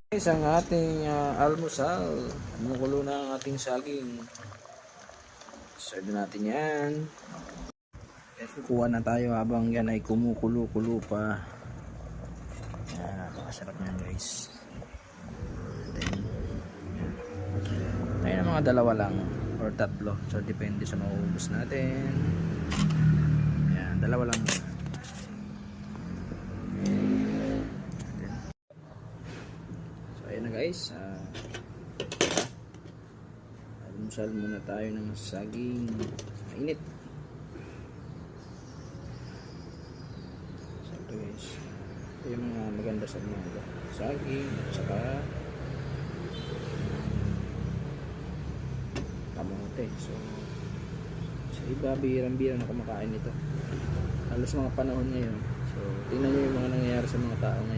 Isang ating almusal. Kumukulo na ang ating saging. Serve natin yan. Kukuha na tayo habang yan ay kumukulo-kulo pa. Yan, napakasarap yan guys. Tayo na mga dalawa lang or tatlo. So depende sa mauubos natin. Yan, dalawa lang muna. Ayan na guys, almusal muna tayo ng saging mainit. So ito guys, ito yung mga maganda sa mga saging at saka kamote. So sa iba, birang-birang na kumakain ito halos mga panahon ngayon. So tingnan nyo yung mga nangyayari sa mga tao ngayon.